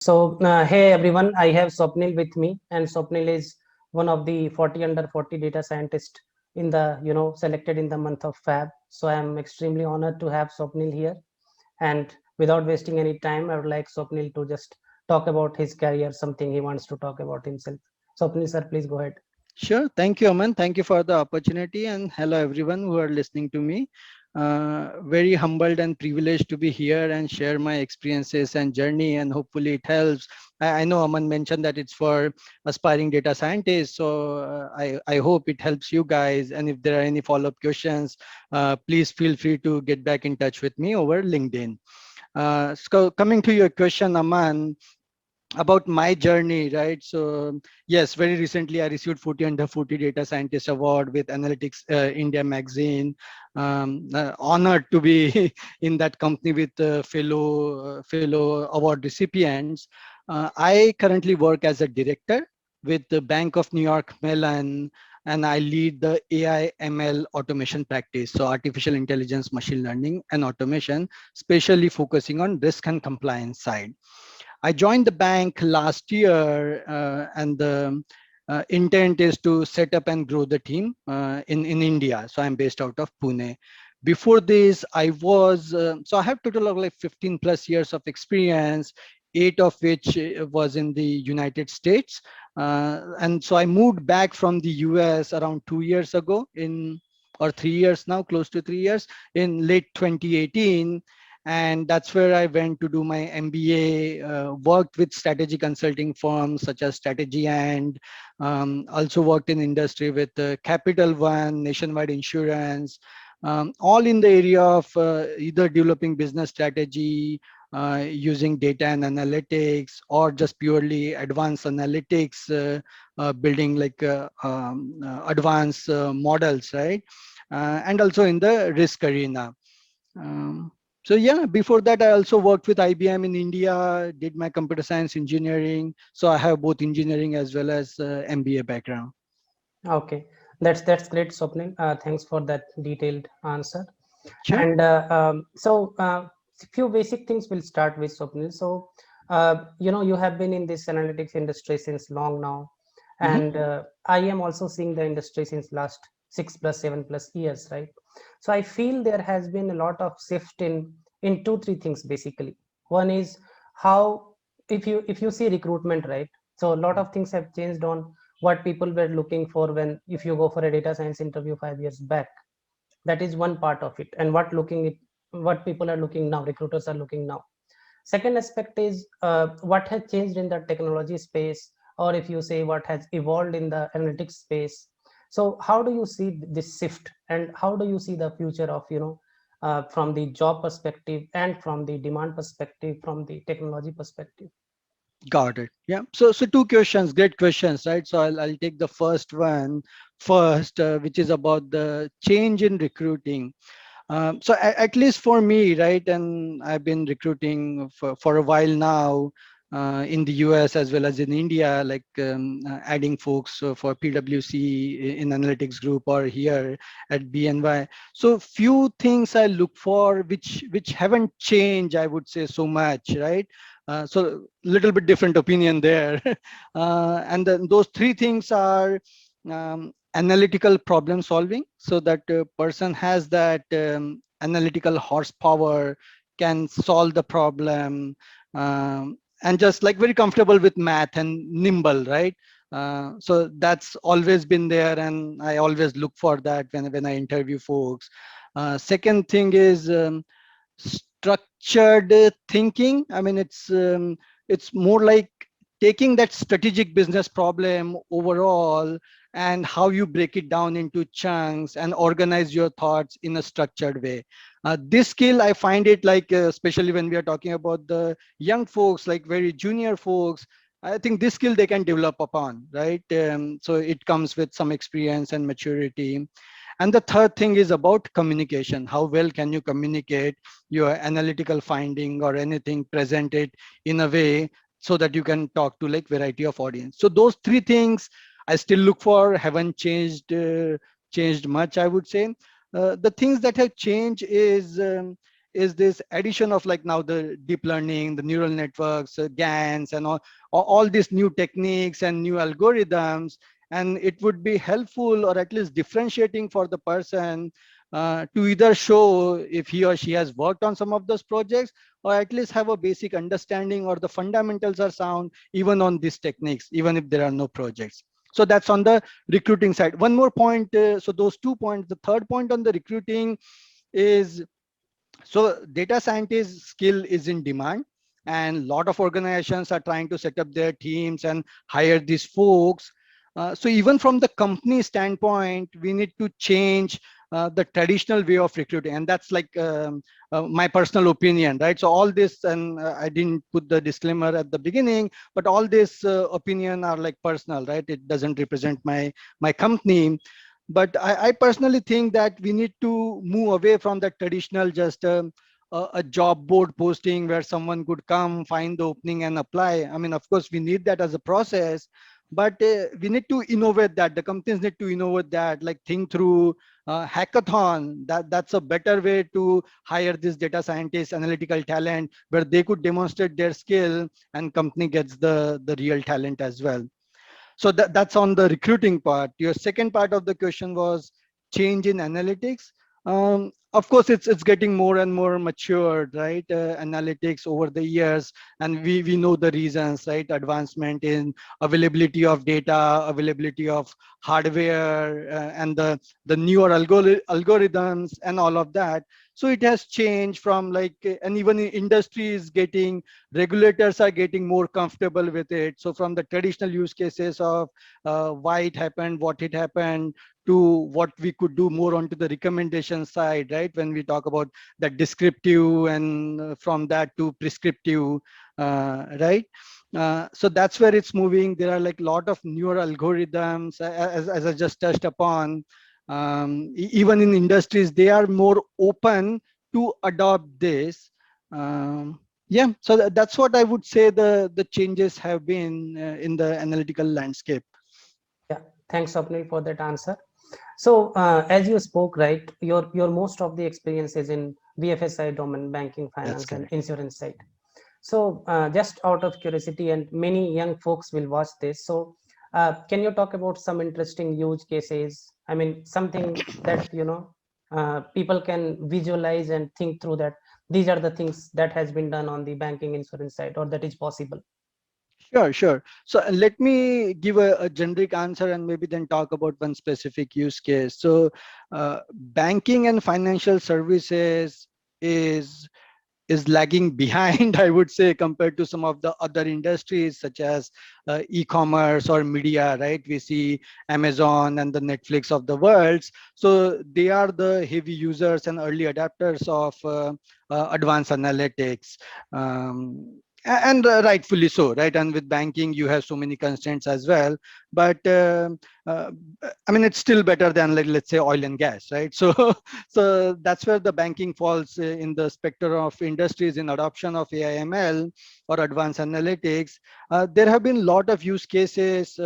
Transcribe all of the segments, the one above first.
Hey everyone, I have Swapnil with me, and Swapnil is one of the 40 under 40 data scientists in the, selected in the month of Feb. So I am extremely honored to have Swapnil here. And without wasting any time, I would like Swapnil to just talk about his career, something he wants to talk about himself. Swapnil, sir, please go ahead. Sure. Thank you, Aman. Thank you for the opportunity, and hello everyone who are listening to me. Very humbled and privileged to be here and share my experiences and journey, and hopefully it helps. I know Aman mentioned that it's for aspiring data scientists, so I hope it helps you guys. And if there are any follow-up questions, please feel free to get back in touch with me over LinkedIn. So coming to your question, Aman, about my journey, right? So yes, very recently I received 40 under 40 data scientist award with Analytics India magazine. Honored to be in that company with fellow award recipients. I currently work as a director with the Bank of New York Mellon, and I lead the AI ML automation practice, so artificial intelligence, machine learning, and automation, especially focusing on risk and compliance side. I joined the bank last year, and the intent is to set up and grow the team in India. So I'm based out of Pune. Before this, so I have total of like 15 plus years of experience, 8 of which was in the United States. And so I moved back from the US around 2 years ago or 3 years now, close to 3 years, in late 2018, and that's where I went to do my MBA. Worked with strategy consulting firms such as Strategy, and also worked in industry with Capital One, Nationwide Insurance, all in the area of either developing business strategy, using data and analytics, or just purely advanced analytics, building like advanced models, right? And also in the risk arena. Um, so yeah, before that, I also worked with IBM in India, did my computer science engineering. So I have both engineering as well as MBA background. Okay, that's great, Swapnil. Thanks for that detailed answer. Sure. And few basic things we'll start with, Swapnil. You have been in this analytics industry since long now, Hmm. and I am also seeing the industry since last 6 plus 7 plus years, right? So I feel there has been a lot of shift in two three things basically. One is how, if you see recruitment, right? So a lot of things have changed on what people were looking for when if you go for a data science interview 5 years back. That is one part of it, and what people are looking now, recruiters are looking now. Second aspect is what has changed in the technology space, or if you say what has evolved in the analytics space. So how do you see this shift, and how do you see the future of from the job perspective, and from the demand perspective, from the technology perspective? Got it. Yeah. So two questions, great questions, right? So I'll take the first one first, which is about the change in recruiting. So at least for me, right, and I've been recruiting for a while now, in the US as well as in India, like adding folks for PwC in analytics group or here at BNY. So few things I look for which haven't changed, I would say, so much, right? So little bit different opinion there. And then those three things are analytical problem solving, so that person has that analytical horsepower, can solve the problem, and just like very comfortable with math and nimble, right? So that's always been there, and I always look for that when I interview folks. Second thing is structured thinking. I mean, it's more like taking that strategic business problem overall, and how you break it down into chunks and organize your thoughts in a structured way. This skill, I find it like, especially when we are talking about the young folks, like very junior folks, I think this skill they can develop upon, right? So it comes with some experience and maturity. And the third thing is about communication. How well can you communicate your analytical finding or anything, present it in a way so that you can talk to like variety of audience. So those three things I still look for, haven't changed much, I would say. The things that have changed is is this addition of like now the deep learning, the neural networks, GANs, and all these new techniques and new algorithms. And it would be helpful or at least differentiating for the person to either show if he or she has worked on some of those projects, or at least have a basic understanding or the fundamentals are sound even on these techniques, even if there are no projects. So that's on the recruiting side. One more point. So those 2 points. The third point on the recruiting is, so data scientist skill is in demand, and a lot of organizations are trying to set up their teams and hire these folks. So even from the company standpoint, we need to change the traditional way of recruiting, and that's like my personal opinion, right? So all this, and I didn't put the disclaimer at the beginning, but all this opinion are like personal, right? It doesn't represent my company. But I personally think that we need to move away from that traditional just a job board posting where someone could come, find the opening and apply. I mean, of course, we need that as a process, but we need to innovate that. The companies need to innovate that, like think through hackathon. That's a better way to hire this data scientist, analytical talent, where they could demonstrate their skill and company gets the real talent as well. So that's on the recruiting part. Your second part of the question was change in analytics. Of course, it's getting more and more matured, right? Analytics over the years, and we know the reasons, right? Advancement in availability of data, availability of hardware, and the newer algorithms and all of that. So it has changed from like, and even in industry is getting, regulators are getting more comfortable with it. So from the traditional use cases of why it happened, what it happened, to what we could do more onto the recommendation side, right? When we talk about that descriptive, and from that to prescriptive, right? So that's where it's moving. There are like a lot of newer algorithms, as I just touched upon. Even in industries, they are more open to adopt this. Um, yeah, so that's what I would say the changes have been in the analytical landscape. Yeah, thanks, Swapnil, for that answer. So, as you spoke, right, your most of the experience is in BFSI domain, banking, That's finance, and correct. insurance side. So, just out of curiosity, and many young folks will watch this. So, can you talk about some interesting use cases? I mean, something that people can visualize and think through, that these are the things that has been done on the banking insurance side, or that is possible. Sure, sure. So let me give a generic answer and maybe then talk about one specific use case. So banking and financial services is is lagging behind, I would say, compared to some of the other industries such as e-commerce or media, right? We see Amazon and the Netflix of the world. So they are the heavy users and early adapters of advanced analytics. And rightfully so, right? And with banking, you have so many constraints as well. But uh, I mean, it's still better than, like, let's say, oil and gas, right? So so that's where the banking falls in the spectrum of industries in adoption of AI/ML or advanced analytics. There have been a lot of use cases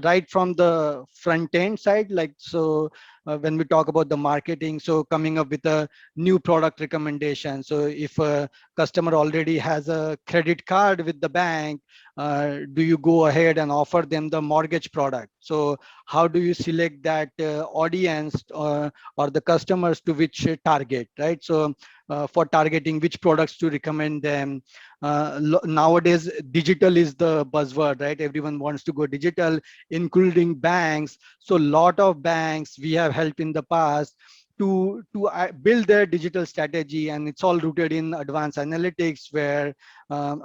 right from the front end side, like so. When we talk about the marketing, so coming up with a new product recommendation. So if a customer already has a credit card with the bank, do you go ahead and offer them the mortgage product? So how do you select that audience or the customers to which target, right? So for targeting which products to recommend them. Nowadays, digital is the buzzword, right? Everyone wants to go digital, including banks. So a lot of banks we have helped in the past to build their digital strategy, and it's all rooted in advanced analytics, where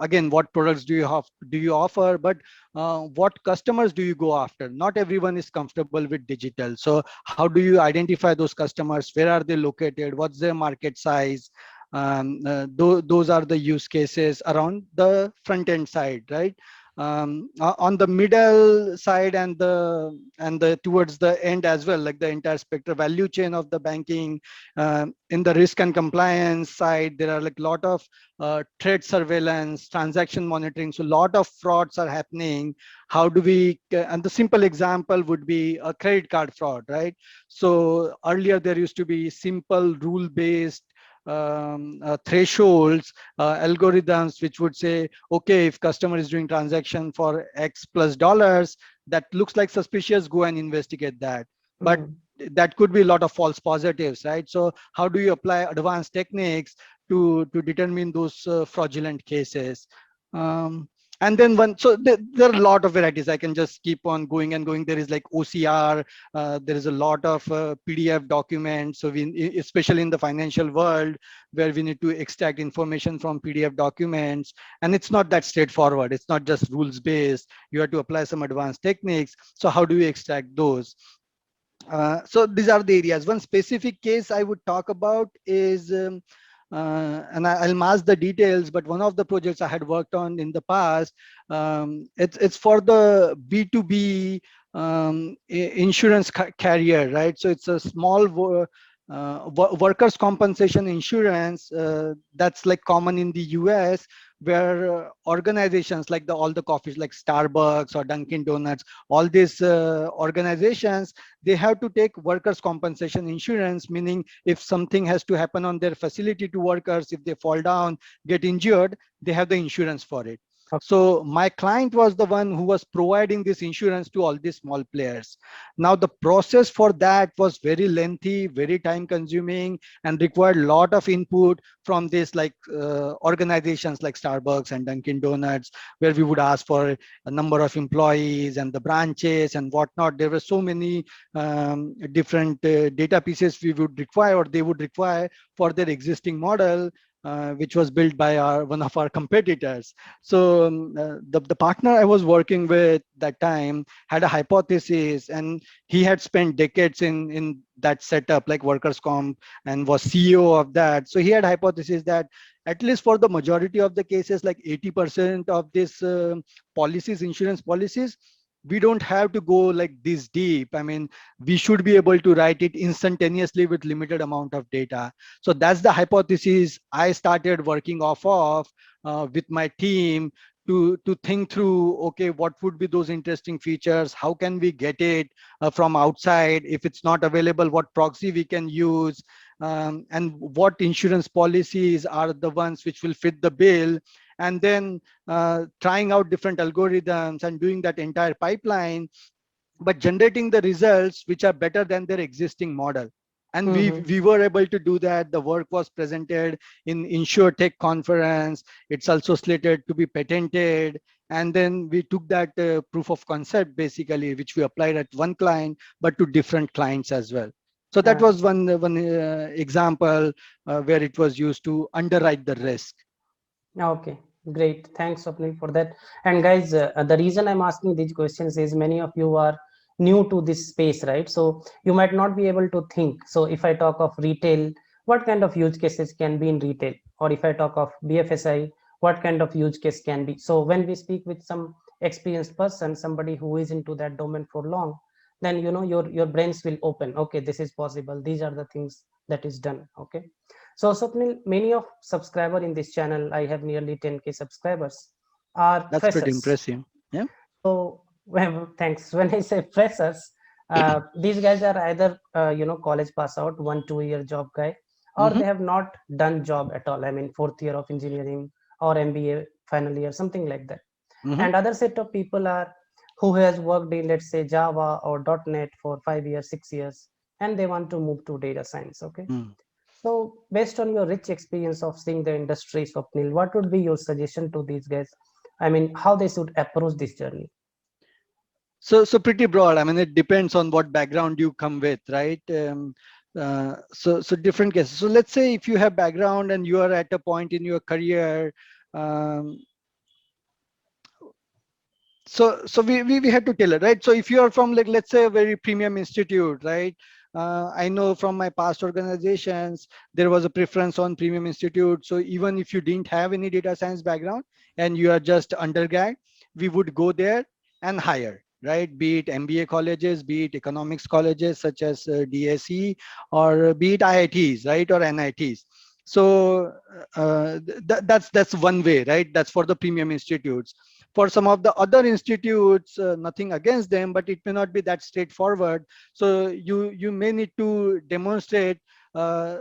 again, what products do you offer, but what customers do you go after? Not everyone is comfortable with digital. So how do you identify those customers? Where are they located? What's their market size? Those are the use cases around the front end side, right? On the middle side and the towards the end as well, like the entire spectrum value chain of the banking, in the risk and compliance side, there are like a lot of trade surveillance, transaction monitoring. So a lot of frauds are happening. How do we, and the simple example would be a credit card fraud, right? So earlier there used to be simple rule based thresholds, algorithms, which would say, okay, if customer is doing transaction for X plus dollars, that looks like suspicious, go and investigate that. But Mm. that could be a lot of false positives, right? So how do you apply advanced techniques to determine those fraudulent cases? Um, and then there are a lot of varieties. I can just keep on going and going. There is like OCR, there is a lot of PDF documents. So especially in the financial world, where we need to extract information from PDF documents, and it's not that straightforward. It's not just rules based. You have to apply some advanced techniques. So how do we extract those? So these are the areas. One specific case I would talk about is, and I'll mask the details, but one of the projects I had worked on in the past, it's for the B2B insurance carrier, right? So it's a small workers' compensation insurance that's like common in the US, where organizations like all the coffees like Starbucks or Dunkin' Donuts, all these organizations, they have to take workers' compensation insurance, meaning if something has to happen on their facility to workers, if they fall down, get injured, they have the insurance for it. So my client was the one who was providing this insurance to all these small players. Now the process for that was very lengthy, very time consuming, and required a lot of input from this like organizations like Starbucks and Dunkin' Donuts, where we would ask for a number of employees and the branches and whatnot. There were so many different data pieces we would require, or they would require, for their existing model, which was built by one of our competitors. So the partner I was working with that time had a hypothesis, and he had spent decades in that setup, like workers comp, and was CEO of that. So he had hypothesis that at least for the majority of the cases, like 80% of this policies, insurance policies, we don't have to go like this deep. I mean, we should be able to write it instantaneously with limited amount of data. So that's the hypothesis I started working off of with my team, to think through, okay, what would be those interesting features? How can we get it from outside? If it's not available, what proxy we can use? And what insurance policies are the ones which will fit the bill? And then trying out different algorithms and doing that entire pipeline, but generating the results which are better than their existing model. And Mm-hmm. we were able to do that. The work was presented in InsurTech conference. It's also slated to be patented. And then we took that proof of concept, basically, which we applied at one client, but to different clients as well. So that Uh, was one example where it was used to underwrite the risk. Okay, great. Thanks, Swapnil, for that. And guys, the reason I'm asking these questions is many of you are new to this space, right? So you might not be able to think. So if I talk of retail, what kind of use cases can be in retail? Or if I talk of BFSI, what kind of use case can be? So when we speak with some experienced person, somebody who is into that domain for long, then your brains will open. Okay, this is possible. These are the things that is done. Okay. So Swapnil, many of subscriber in this channel, I have nearly 10K subscribers, are That's pretty freshers. impressive. Yeah. So well, thanks. When I say freshers, these guys are either college pass out, 1 2 year job guy, or Hmm. they have not done job at all. I mean, fourth year of engineering or MBA final year, something like that. Hmm. And other set of people are who has worked in, let's say, Java or .NET for 5 years, 6 years, and they want to move to data science. Okay. So, based on your rich experience of seeing the industry, Swapnil, what would be your suggestion to these guys? I mean, how they should approach this journey? So pretty broad. I mean, it depends on what background you come with, right? So different cases. So let's say if you have background and you are at a point in your career, um, so we had to tailor, right? So if you are from, like, let's say, a very premium institute, right? I know from my past organizations there was a preference on premium institute. So even if you didn't have any data science background and you are just undergrad, we would go there and hire, right? Be it MBA colleges, be it economics colleges such as DSE, or be it IITs, right, or NITs. So that's one way, right? That's for the premium institutes. For some of the other institutes, nothing against them, but it may not be that straightforward. So you may need to demonstrate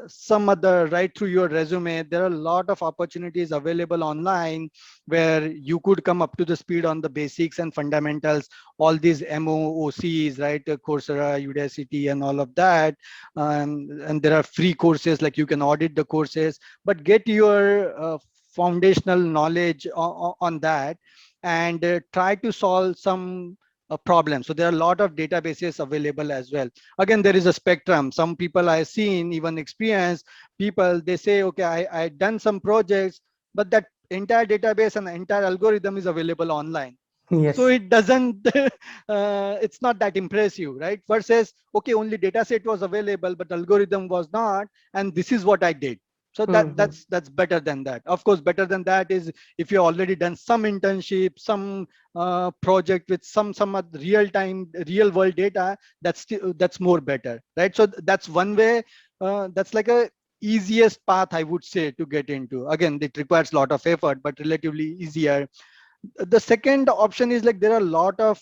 some other, right through your resume, there are a lot of opportunities available online where you could come up to the speed on the basics and fundamentals, all these MOOCs, right? Coursera, Udacity, and all of that. And there are free courses, like you can audit the courses, but get your foundational knowledge on that, and try to solve some problems. So there are a lot of databases available as well. Again, there is a spectrum. Some people I've seen, even experienced people, they say, okay, I done some projects, but that entire database and the entire algorithm is available online. So Yes. it doesn't, it's not that impressive, right? Versus, okay, only data set was available, but algorithm was not, and this is what I did. So Hmm. that's better than that. Of course, better than that is if you already done some internship, some project with some real time, real world data. That's more better, right? So that's one way. That's like a easiest path, I would say, to get into. Again, it requires a lot of effort, but relatively easier. The second option is like there are a lot of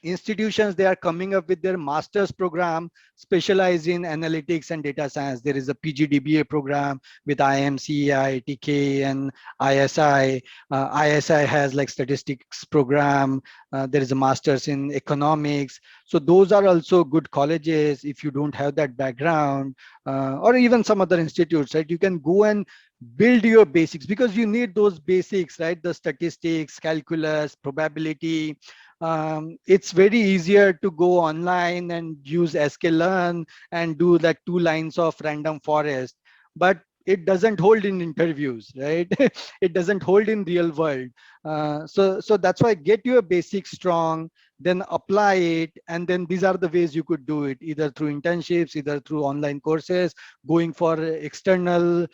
institutions, they are coming up with their master's program specialized in analytics and data science. There is a PGDBA program with IMC, IITK, and ISI. ISI has like statistics program. There is a master's in economics. So those are also good colleges. If you don't have that background, or even some other institutes, right, you can go and build your basics, because you need those basics, right? The statistics, calculus, probability. It's very easier to go online and use sklearn and do like 2 lines of random forest, but it doesn't hold in interviews, right? It doesn't hold in real world. So that's why get your basics strong, then apply it, and then these are the ways you could do it, either through internships, either through online courses, going for external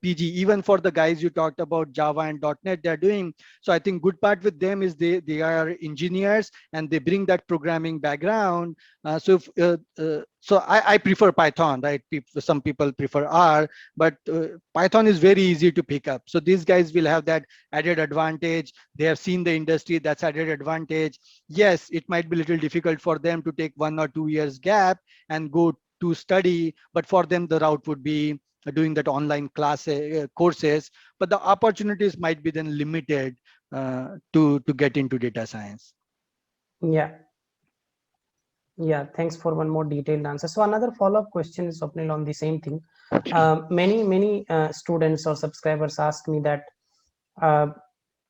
PG. Even for the guys you talked about, Java and .NET, they're doing. So I think good part with them is they are engineers and they bring that programming background. So I prefer Python, right? Some people prefer R, but Python is very easy to pick up. So these guys will have that added advantage. They have seen the industry, that's added advantage. Yes, it might be a little difficult for them to take 1 or 2 years gap and go to study, but for them the route would be doing that online class courses, but the opportunities might be then limited to get into data science. Yeah. Yeah, thanks for one more detailed answer. So another follow-up question is, Swapnil, on the same thing. Many students or subscribers ask me that, uh,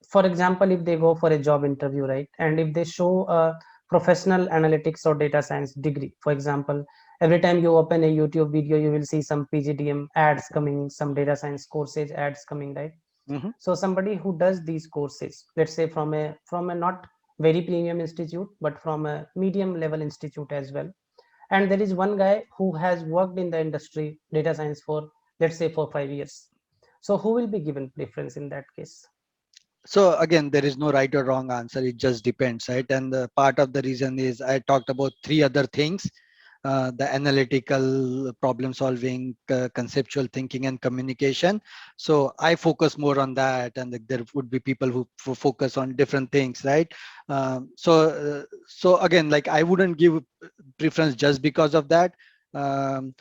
for example, if they go for a job interview, right, and if they show a professional analytics or data science degree, for example, every time you open a YouTube video, you will see some PGDM ads coming, some data science courses ads coming, right? Mhm. So somebody who does these courses, let's say from a not very premium institute, but from a medium level institute as well, and there is one guy who has worked in the industry data science for, let's say, for 5 years, so who will be given preference in that case? So again, there is no right or wrong answer. It just depends, right? And part of the reason is I talked about three other things: the analytical, problem solving, conceptual thinking, and communication. So I focus more on that, and there would be people who focus on different things, right? So again, like I wouldn't give preference just because of that. Um,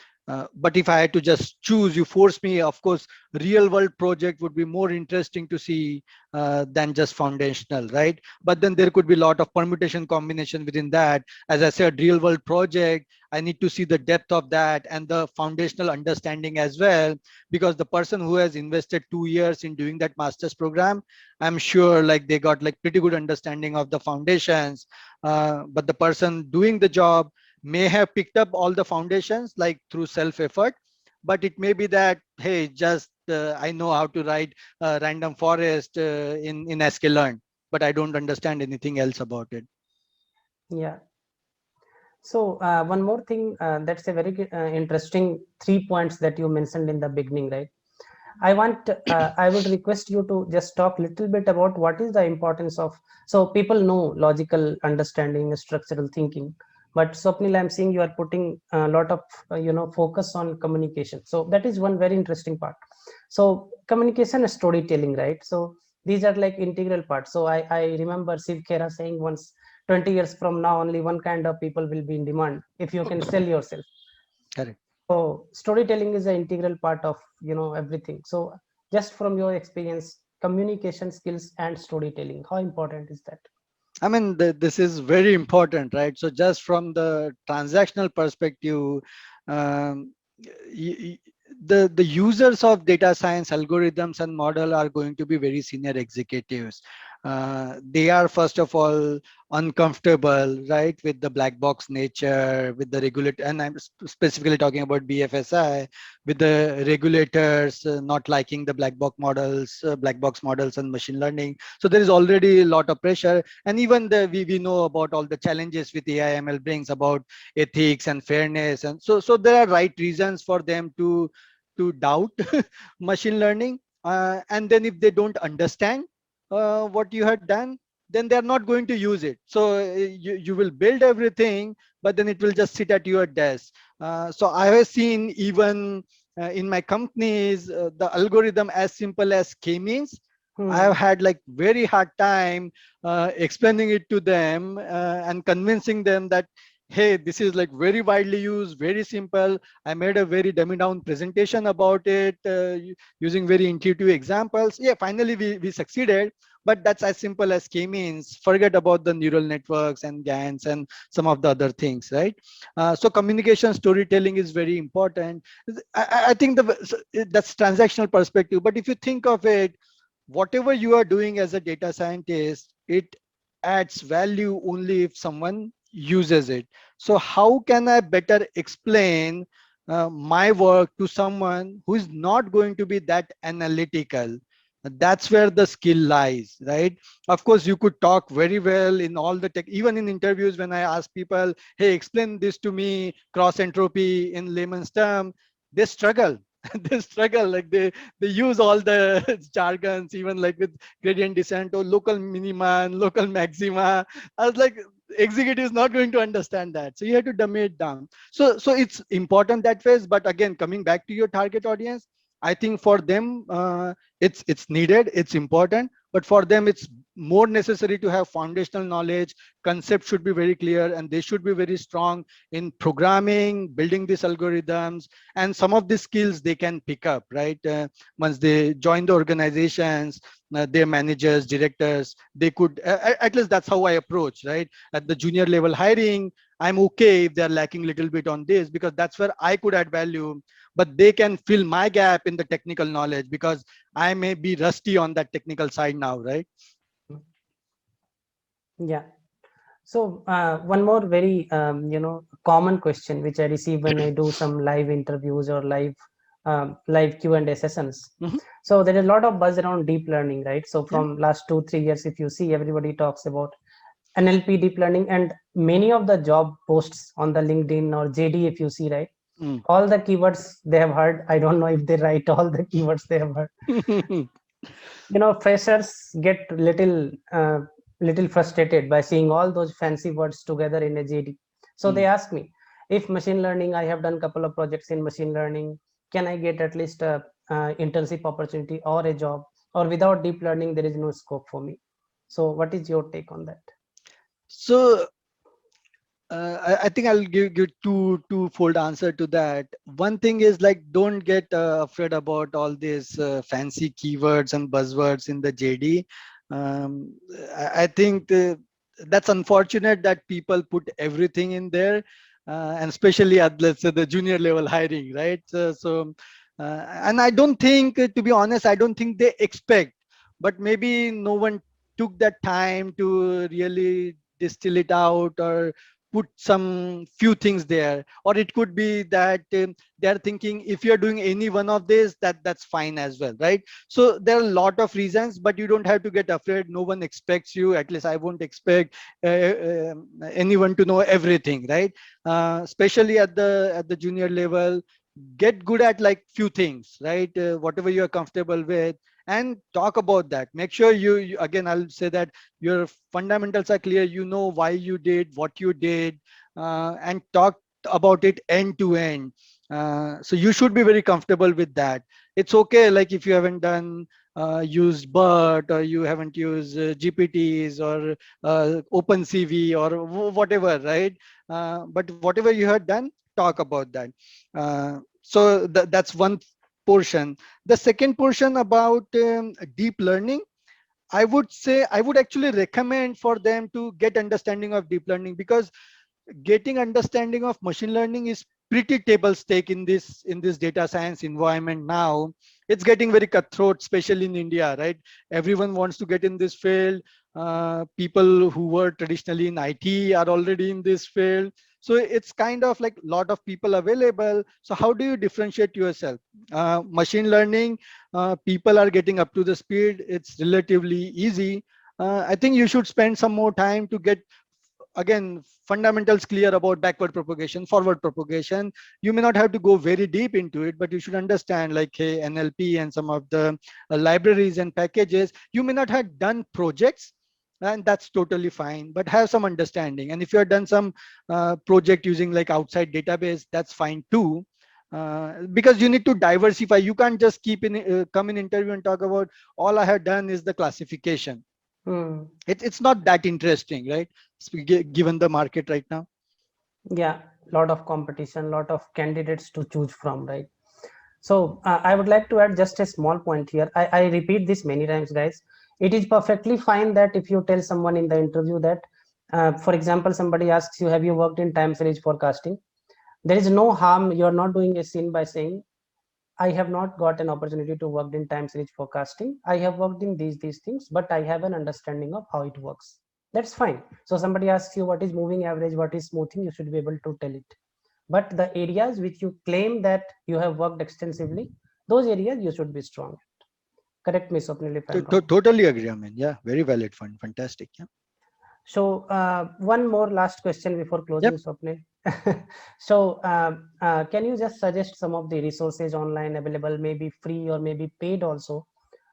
but if I had to just choose, you force me, of course, real world project would be more interesting to see than just foundational, right? But then there could be a lot of permutation combination within that. As I said, real world project, I need to see the depth of that and the foundational understanding as well, because the person who has invested 2 years in doing that master's program, I'm sure like they got like pretty good understanding of the foundations. But the person doing the job may have picked up all the foundations like through self effort, but it may be that, hey, just I know how to write random forest in sklearn, but I don't understand anything else about it. Yeah. So one more thing, that's a very interesting 3 points that you mentioned in the beginning, right? I would request you to just talk a little bit about what is the importance of. So people know logical understanding, structural thinking, but Swapnil, I'm seeing you are putting a lot of focus on communication. So that is one very interesting part. So communication and storytelling, right? So these are like integral parts. So I remember Siv Khera saying once, 20 years from now, only one kind of people will be in demand if you can sell yourself. Correct. So storytelling is an integral part of everything. So just from your experience, communication skills and storytelling, how important is that? I mean, this is very important, right? So just from the transactional perspective, um, y- y- the users of data science algorithms and model are going to be very senior executives. They are first of all uncomfortable, right, with the black box nature, with the regulator, and I'm specifically talking about BFSI, with the regulators not liking the black box models and machine learning. So there is already a lot of pressure, and even we know about all the challenges with AI ML brings about ethics and fairness, and so there are right reasons for them to doubt machine learning. And then if they don't understand what you had done, then they're not going to use it. So you will build everything, but then it will just sit at your desk. So I have seen even in my companies the algorithm as simple as k-means. I have Hmm. had like very hard time explaining it to them and convincing them that, hey, this is like very widely used, very simple. I made a very dummy down presentation about it using very intuitive examples. Yeah, finally we succeeded, but that's as simple as k-means. Forget about the neural networks and GANs and some of the other things, right? So communication storytelling is very important. I think that's transactional perspective, but if you think of it, whatever you are doing as a data scientist, it adds value only if someone uses it. So how can I better explain my work to someone who is not going to be that analytical? That's where the skill lies, right? Of course, you could talk very well in all the tech, even in interviews when I ask people, hey, explain this to me, cross entropy in layman's term, they struggle. They struggle, like they use all the jargons, even like with gradient descent or local minima and local maxima. I was like, executive is not going to understand that, so you have to dumb it down. So it's important that phase, but again, coming back to your target audience, I think for them it's needed, it's important, but for them it's more necessary to have foundational knowledge. Concept should be very clear, and they should be very strong in programming, building these algorithms, and some of the skills they can pick up, right? Once they join the organizations, their managers, directors, they could at least that's how I approach, right? At the junior level hiring, I'm okay if they're lacking a little bit on this, because that's where I could add value, but they can fill my gap in the technical knowledge because I may be rusty on that technical side now, right? Hmm. Yeah. So one more very common question which I receive when I do some live interviews or live Q&A sessions. Mhm. So there is a lot of buzz around deep learning, right? So Yeah. from last 2 3 years, if you see, everybody talks about NLP, deep learning, and many of the job posts on the LinkedIn or JD, if you see, right, Mm. all the keywords they have heard. I don't know if they write all the keywords they have heard. Freshers get little frustrated by seeing all those fancy words together in a JD. So they Mm. ask me, if machine learning, I have done a couple of projects in machine learning, can I get at least a internship opportunity or a job, or without deep learning there is no scope for me? So what is your take on that? So I think I'll give twofold answer to that. One thing is like, don't get afraid about all these fancy keywords and buzzwords in the JD. Um, I think that's unfortunate that people put everything in there, and especially at, let's say, the junior level hiring, right? And I don't think, to be honest, I don't think they expect, but maybe no one took that time to really distill it out or put some few things there. Or it could be that they're thinking, if you're doing any one of this, that's fine as well, right? So there are a lot of reasons, but you don't have to get afraid. No one expects you, at least I won't expect anyone to know everything, right? Especially at the junior level, get good at like few things, right? Whatever you're comfortable with, and talk about that. Make sure again, I'll say that your fundamentals are clear, you know why you did what you did, and talk about it end to end. So you should be very comfortable with that. It's okay, like if you haven't done used BERT, or you haven't used GPTs or OpenCV or whatever, right? But whatever you had done, talk about that. So that's one portion. The second portion about deep learning, I would say I would actually recommend for them to get understanding of deep learning, because getting understanding of machine learning is pretty table stake in this data science environment now. It's getting very cutthroat, especially in India, right? Everyone wants to get in this field. People who were traditionally in IT are already in this field, so it's kind of like a lot of people available. So how do you differentiate yourself? Machine learning, people are getting up to the speed, it's relatively easy. I think you should spend some more time to get, again, fundamentals clear about backward propagation, forward propagation. You may not have to go very deep into it, but you should understand, like, hey, NLP and some of the libraries and packages. You may not have done projects, and that's totally fine, but have some understanding. And if you have done some project using like outside database, that's fine too. Because you need to diversify. You can't just keep in come in interview and talk about all I have done is the classification. Hmm. It's not that interesting, right? Given the market right now. Yeah, lot of competition, lot of candidates to choose from, right? So I would like to add just a small point here. I repeat this many times, guys. It is perfectly fine that if you tell someone in the interview that, for example, somebody asks you, have you worked in time series forecasting? There is no harm. You are not doing a sin by saying, I have not got an opportunity to work in time series forecasting. I have worked in these things, but I have an understanding of how it works. That's fine. So somebody asks you what is moving average, what is smoothing, you should be able to tell it. But the areas which you claim that you have worked extensively, those areas you should be strong at. Correct me, Swapnil, if I'm wrong. Totally agree. I mean, yeah, very valid fund. Fantastic. Yeah. So one more last question before closing, Yep. Swapnil. So can you just suggest some of the resources online available, maybe free or maybe paid also?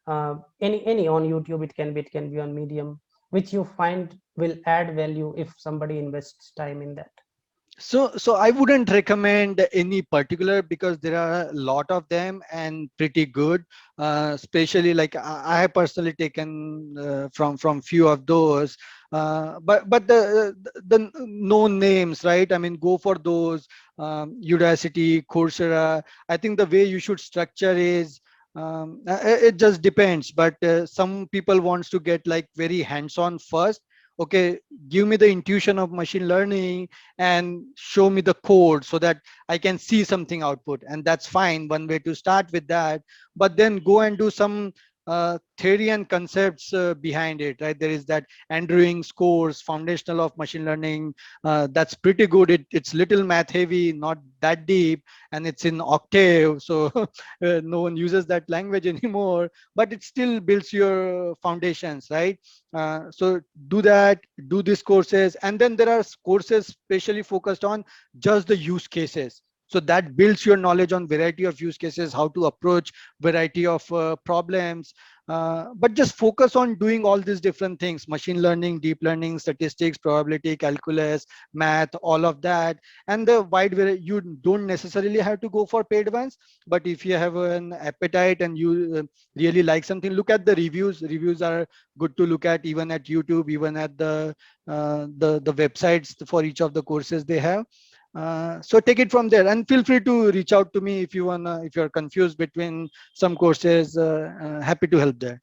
Any on YouTube, it can be on Medium, which you find will add value if somebody invests time in that. So I wouldn't recommend any particular, because there are a lot of them and pretty good. Especially like I have personally taken from few of those. But the known names, right? I mean, go for those. Udacity, Coursera. I think the way you should structure is, it just depends. But some people wants to get like very hands-on first. Okay, give me the intuition of machine learning and show me the code so that I can see something output. And that's fine, one way to start with that. But then go and do some theory and concepts behind it, right? There is that Andrew Ng's course, Foundational of Machine Learning. That's pretty good. It's little math heavy, not that deep, and it's in Octave. So no one uses that language anymore, but it still builds your foundations, right? So do that, do these courses. And then there are courses specially focused on just the use cases, so that builds your knowledge on variety of use cases, how to approach variety of problems. But just focus on doing all these different things: machine learning, deep learning, statistics, probability, calculus, math, all of that. And the wide variety, you don't necessarily have to go for paid ones, but if you have an appetite and you really like something, look at the reviews are good to look at, even at YouTube, even at the websites for each of the courses they have. So take it from there, and feel free to reach out to me if you wanna, if you're confused between some courses. Happy to help there.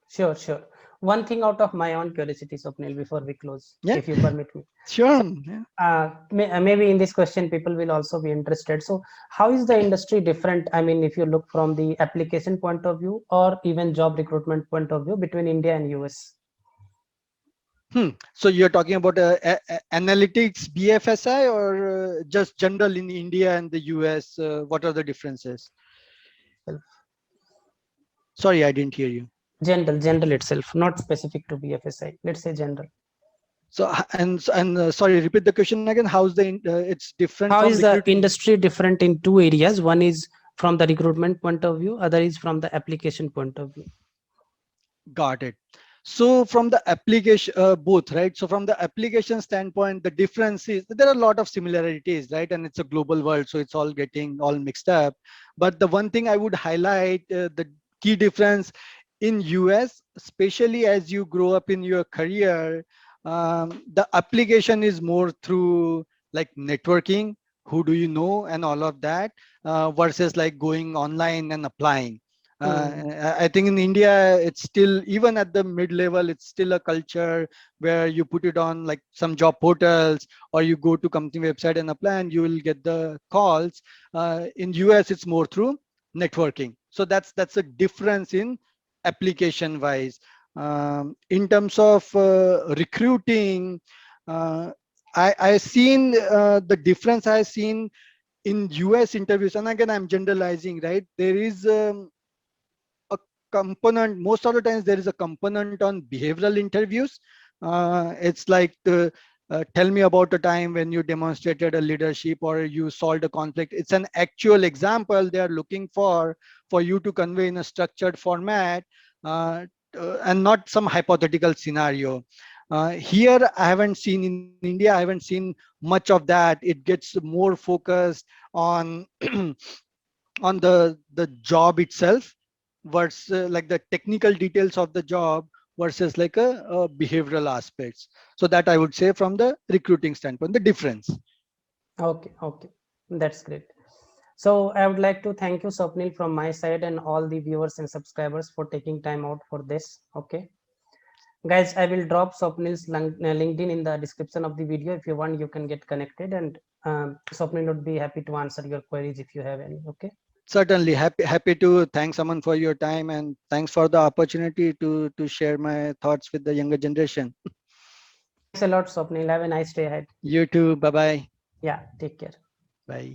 Sure, sure. One thing out of my own curiosity, Swapnil, before we close, Yeah, if you permit me. sure. So Yeah. maybe in this question, people will also be interested. So how is the industry different? I mean, if you look from the application point of view or even job recruitment point of view between India and US? So you're talking about analytics BFSI, or just general in India and the US? What are the differences? Sorry, I didn't hear you. General itself, not specific to BFSI. Let's say general. So sorry, repeat the question again. How's it's different How from is the recruiting? industry different in two areas? One is from the recruitment point of view, other is from the application point of view. Got it. So from the application, both, right? So from the application standpoint, the difference is there are a lot of similarities, right? And it's a global world, so it's all getting all mixed up. But the one thing I would highlight, the key difference in US, especially as you grow up in your career, the application is more through like networking, who do you know, and all of that, versus like going online and applying. Hmm. I think in India, it's still, even at the mid level, it's still a culture where you put it on like some job portals, or you go to company website and apply and you will get the calls. In US, it's more through networking. So that's a difference in application wise. In terms of recruiting, uh, I seen the difference I seen in US interviews, and again I'm generalizing, right? There is a component, most of the times there is a component on behavioral interviews. It's like tell me about a time when you demonstrated a leadership or you solved a conflict. It's an actual example they are looking for you to convey in a structured format, and not some hypothetical scenario. Here I haven't seen, in India I haven't seen much of that. It gets more focused on on the job itself, versus like the technical details of the job, versus like a behavioral aspects. So that I would say from the recruiting standpoint, the difference. Okay, okay, that's great. So I would like to thank you, Swapnil, from my side and all the viewers and subscribers for taking time out for this. Okay, guys, I will drop Swapnil's LinkedIn in the description of the video. If you want, you can get connected, and Swapnil would be happy to answer your queries if you have any. Okay. Certainly happy to thank someone for your time, and thanks for the opportunity to share my thoughts with the younger generation. Thanks a lot, Swapnil. Have a nice day ahead. You too. Bye bye. Yeah, take care. Bye.